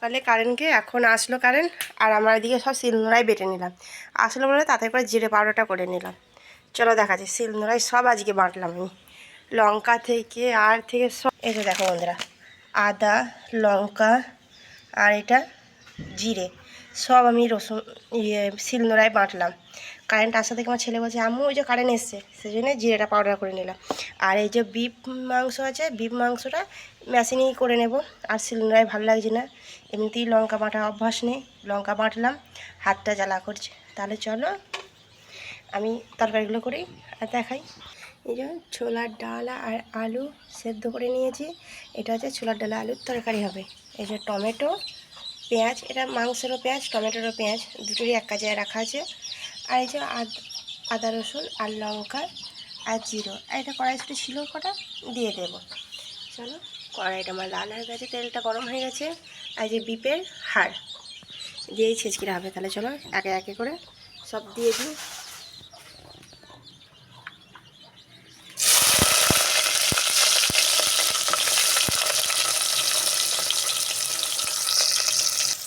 সকালে কারেন্ট গিয়ে এখন আসলো কারেন্ট, আর আমার এদিকে সব শিলনোড়ায় বেটে নিলাম। আসলো বলে তাতে করে জিরে পাউডারটা করে নিলাম। চলো দেখাচ্ছি, শিলনোড়ায় সব আজকে বাটলাম আমি, লঙ্কা থেকে আর থেকে সব। এই যে দেখো বন্ধুরা, আদা, লঙ্কা আর এটা জিরে সব আমি রসুন শিলনোড়ায় বাটলাম। কারেন্ট আসা থেকে আমার ছেলে বলছে আম্মু ওই যে কারেন্ট এসছে, সেই জন্য জিরেটা পাউডার করে নিলাম। আর এই যে বিফ মাংস আছে, বিফ মাংসটা মেশিনেই করে নেব, আর শিলনোড়ায় ভালো লাগছে না। এমনিতেই লঙ্কা বাটা অভ্যাস নেই, লঙ্কা বাটলাম, হাতটা জ্বালা করছে। তাহলে চলো আমি তরকারিগুলো করি আর দেখাই। এই যে ছোলার ডাল আর আলু সেদ্ধ করে নিয়েছি, এটা হচ্ছে ছোলার ডাল আলুর তরকারি হবে। এই যে টমেটো, পেঁয়াজ, এটা মাংসেরও পেঁয়াজ টমেটোরও পেঁয়াজ দুটোরই এক কাজে রাখা আছে। আর এই যে আদা রসুন আর লঙ্কা আর জিরো, আর এটা কড়াইশুঁটি ছিল কটা দিয়ে দেবো। চলো, কড়াইটা আমার লাল হয়ে গেছে, তেলটা গরম হয়ে গেছে। আর যে বিপের হাড় দিয়েই ছেঁচকিরা হবে। তাহলে চলো একে একে করে সব দিয়ে দিই।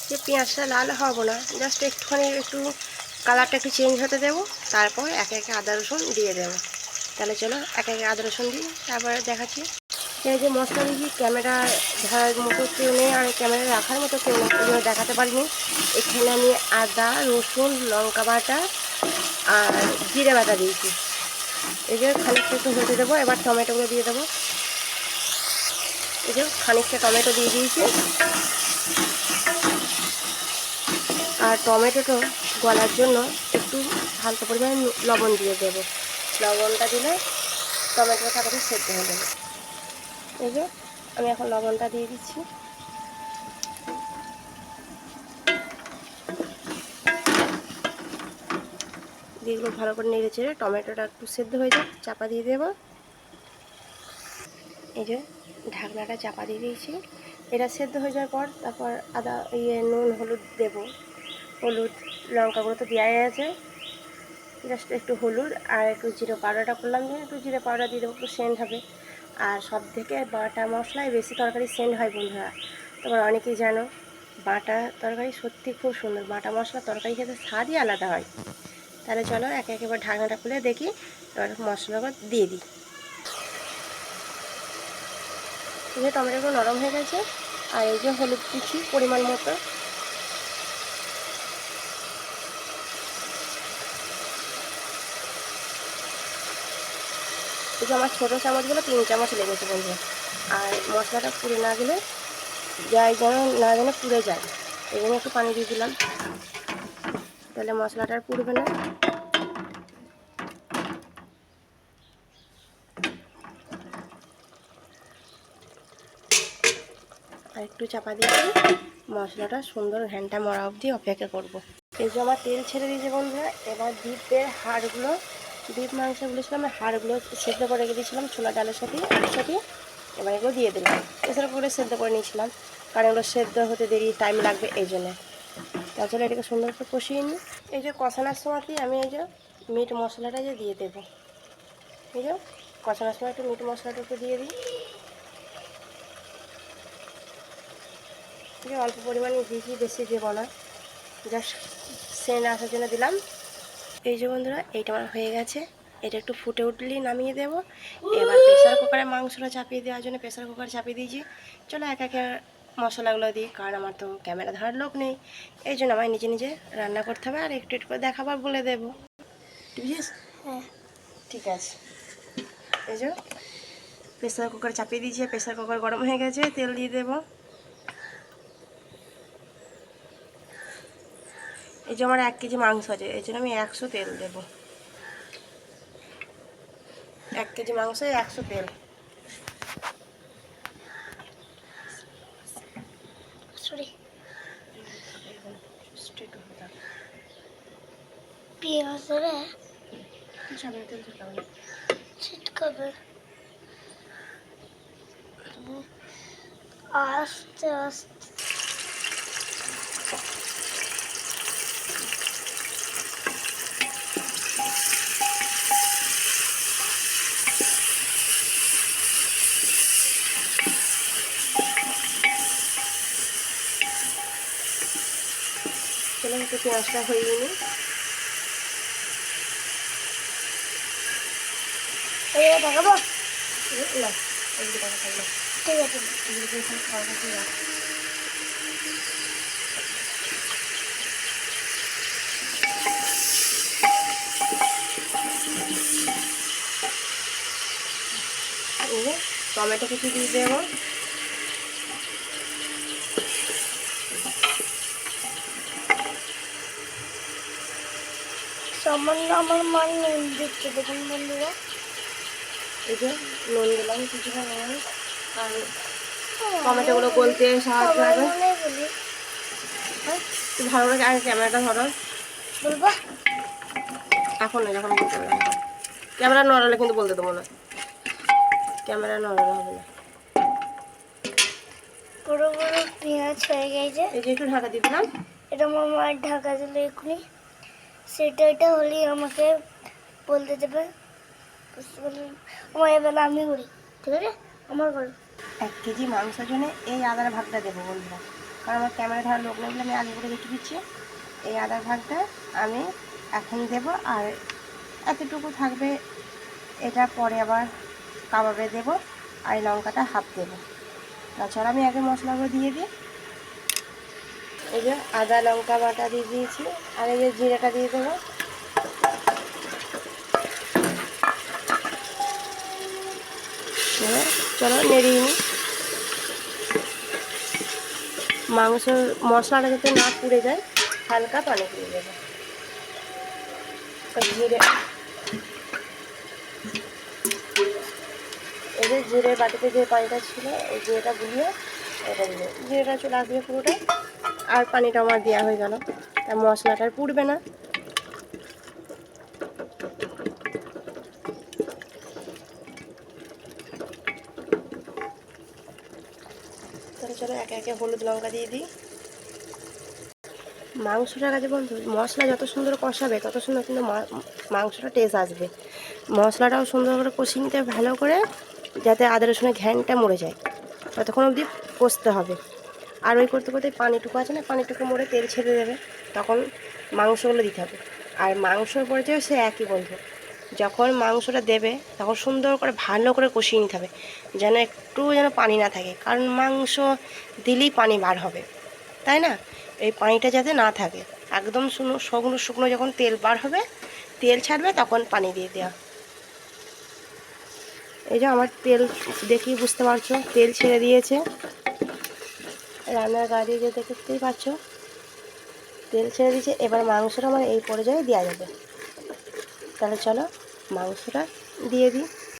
যে পেঁয়াজটা লাল হবো না, জাস্ট একটুখানি একটু কালারটা একটু চেঞ্জ হতে দেবো, তারপর একে একে আদা রসুন দিয়ে দেবো। তাহলে চলো একে একে আদা রসুন দিই, তারপরে দেখাচ্ছি। এই যে মশলা দিয়েছি, ক্যামেরা ধরার মতো কেউ নেই আর ক্যামেরা রাখার মতো কেউ নেই, ওই জন্য দেখাতে পারিনি। এখানে আমি আদা রসুন লঙ্কা বাটা আর জিরে বাটা দিয়েছি। এই যে খানিকটা একটু হতে দেবো, এবার টমেটোগুলো দিয়ে দেবো। এই যে খানিকটা টমেটো দিয়ে দিয়েছি, আর টমেটোটা গলার জন্য একটু হালকা পরিমাণে লবণ দিয়ে দেবো। লবণটা দিলে টমেটোটা তাড়াতাড়ি সেদ্ধ হয়ে যাবে। এই যে আমি এখন লবণটা দিয়ে দিচ্ছি। দিয়ে এগুলো ভালো করে নেড়ে চেড়ে টমেটোটা একটু সেদ্ধ হয়ে যায়, চাপা দিয়ে দেবো। এই যে ঢাকনাটা চাপা দিয়ে দিয়েছি, এটা সেদ্ধ হয়ে যাওয়ার পর তারপর আদা নুন হলুদ দেবো। হলুদ লঙ্কাগুলো তো দেওয়াই আছে, জাস্ট একটু হলুদ আর একটু জিরে পাউডারটা করলাম, যে একটু জিরে পাউডার দিয়ে দেবো, একটু সেন্ট হবে। আর সব থেকে বাটা মশলায় বেশি তরকারি সেন্ট হয় বন্ধুরা, তোমরা অনেকেই জানো। বাটা তরকারি সত্যি খুব সুন্দর, বাটা মশলা তরকারি খেতে স্বাদই আলাদা হয়। তাহলে চলো একে একেবার ঢাকনাটা খুলে দেখি, এবার মশলাগুলো দিয়ে দিই। এই যে টমেটোগুলো নরম হয়ে গেছে, আর এই যে হলুদ দিচ্ছি পরিমাণ মতো। এই যে আমার ছোটো চামচগুলো 3 চামচ লেগেছে বন্ধুরা। আর মশলাটা পুড়ে না গেলে যায় যেন না যেন পুড়ে যায়, এই জন্য একটু পানি দিয়ে দিলাম, তাহলে মশলাটা আর পুড়বে না। আর একটু চাপা দিয়ে মশলাটা সুন্দর ঘ্যানটা মরা অবধি অপেক্ষা করব। এই যে আমার তেল ছেড়ে দিয়েছে বন্ধুরা, এবার বিফের হাড়গুলো, বিফ মাংসগুলো ছিল আমি হাড়গুলো সেদ্ধ করে রেখে দিয়েছিলাম ছোলা ডালের সাথে একসাথে। এবার এগুলো দিয়ে দিলাম, প্রেসার কুকারে সেদ্ধ করে নিয়েছিলাম, কারণ এগুলো সেদ্ধ হতে দেরি টাইম লাগবে এই জন্য। তাছাড়া এটাকে সুন্দর করে কষিয়ে নিই। এই যে কষানোর সময়তেই আমি এই যে মিট মশলাটা যে দিয়ে দেবো। এই যে কষানোর সময় একটু মিট মশলাটা একটু দিয়ে দিই। যে অল্প পরিমাণে দিয়েছি, বেশি দেবো না, জাস্ট সেন্ট আসার জন্য দিলাম। এই যে বন্ধুরা এইটা আমার হয়ে গেছে, এটা একটু ফুটে উঠলেই নামিয়ে দেবো। এবার প্রেসার কুকারে মাংসটা চাপিয়ে দেওয়ার জন্য প্রেসার কুকার চাপিয়ে দিয়েছি। চলো এক একে মশলাগুলো দিই, কারণ আমার তো ক্যামেরা ধরার লোক নেই, এই জন্য আমার নিজে নিজে রান্না করতে হবে, আর একটু একটু করে দেখাবার বলে দেবো। হ্যাঁ ঠিক আছে। এই যে প্রেসার কুকার চাপিয়ে দিয়েছি, প্রেসার কুকার গরম হয়ে গেছে, তেল দিয়ে দেবো। এই যে আমার 1 কেজি মাংস আছে, এই জন্য আমি 100 তেল দেবো। 1 কেজি মাংসে 100 তেল। সরি পেঁয়াজ রে সামনে তেল ছিটকাবে, আস্তে আস্তে। চলো একটু পেঁয়াজটা হয়ে নিই। দেখাবো? না এগুলো টাকা থাকবে, ঠিক আছে। এগুলো খাওয়া খাচ্ছি না। টমেটো কুচি দিয়ে দেবো। সামান্য আমার মা নুন দিচ্ছে, দেখুন বন্ধুরা। এই যে নুন দিলাম কিছুটা নুন, আর টমেটোগুলো গলতে সাহায্য সবাই হবে। মনে বলি তুই ভালো করে আগে ক্যামেরাটা ধরো। বলবো এখন না, যখন বলতে হবে। ক্যামেরা নড়ালে কিন্তু বলতে দেবো না, ক্যামেরা নড়ালে হবে না। পুরো পুরো পেঁয়াজ হয়ে গেছে। এই যে একটু ঢাকা দিয়ে দিলাম। এটা আমার মায়ের ঢাকা দিল এক্ষুনি। সেটা এটা হলেই আমাকে বলতে দেবে। বুঝতে পারলেন? আমার এবেলা আমি করি, ঠিক আছে? আমার করো। 1 কেজি মাংসের জন্য এই আদার ভাগটা দেবো বন্ধুরা, কারণ আমার ক্যামেরা ধরার লোক নেই বলে আমি আগে করে রেখে দিচ্ছি। এই আদার ভাগটা আমি এখন দেবো, আর এতটুকু থাকবে এটা পরে আবার কাবাবে দেবো। আর এই লঙ্কাটা হাফ দেবো। তাছাড়া আমি আগে মশলাগুলো দিয়ে দিই। এই যে আদা লঙ্কা বাটা দিয়ে দিয়েছি, আর এই যে জিরাটা দিয়ে দেবো। চলো নেড়িয়ে নিই। মাংসের মশলাটা যাতে না পুড়ে যায়, হালকা পানি দিয়ে দেবো। জিরে, এই যে জিরের বাটিতে যে পানিটা ছিল, এই জিরেটা গুলিয়ে এটা দিয়ে, জিরেটা চলে আসবে পুরোটা, আর পানিটা আমার দেওয়া হয়ে গেল। তা মশলাটা আর পুড়বে না। তাহলে চলো একে একে হলুদ লঙ্কা দিয়ে দিই। মাংসটার কাছে বন্ধু মশলা যত সুন্দর কষাবে তত সুন্দর কিন্তু মাংসটা টেস্ট আসবে। মশলাটাও সুন্দর করে কষিয়ে নিতে হবে ভালো করে, যাতে আদা রসুনের ঘ্যানটা মরে যায়, ততক্ষণ অবধি কষতে হবে। আর ওই করতে করতে পানিটুকু আছে না, পানিটুকু মরে তেল ছেড়ে দেবে, তখন মাংসগুলো দিতে হবে। আর মাংসর পরিচয় সে একই বন্ধু, যখন মাংসটা দেবে তখন সুন্দর করে ভালো করে কষিয়ে নিতে হবে, যেন একটু যেন পানি না থাকে, কারণ মাংস দিলেই পানি বার হবে, তাই না? এই পানিটা যাতে না থাকে, একদম শুকনো শুকনো যখন তেল বার হবে, তেল ছাড়বে, তখন পানি দিয়ে দেওয়া। এই যে আমার তেল দেখেই বুঝতে পারছো তেল ছেড়ে দিয়েছে, রান্নার গাড়ি যে দেখতেই পাচ্ছ তেল ছেড়ে দিয়েছে। এবার মাংসটা আমার এই পর্যায়ে দেওয়া যাবে। তাহলে চলো মাংসটা দিয়ে দিই।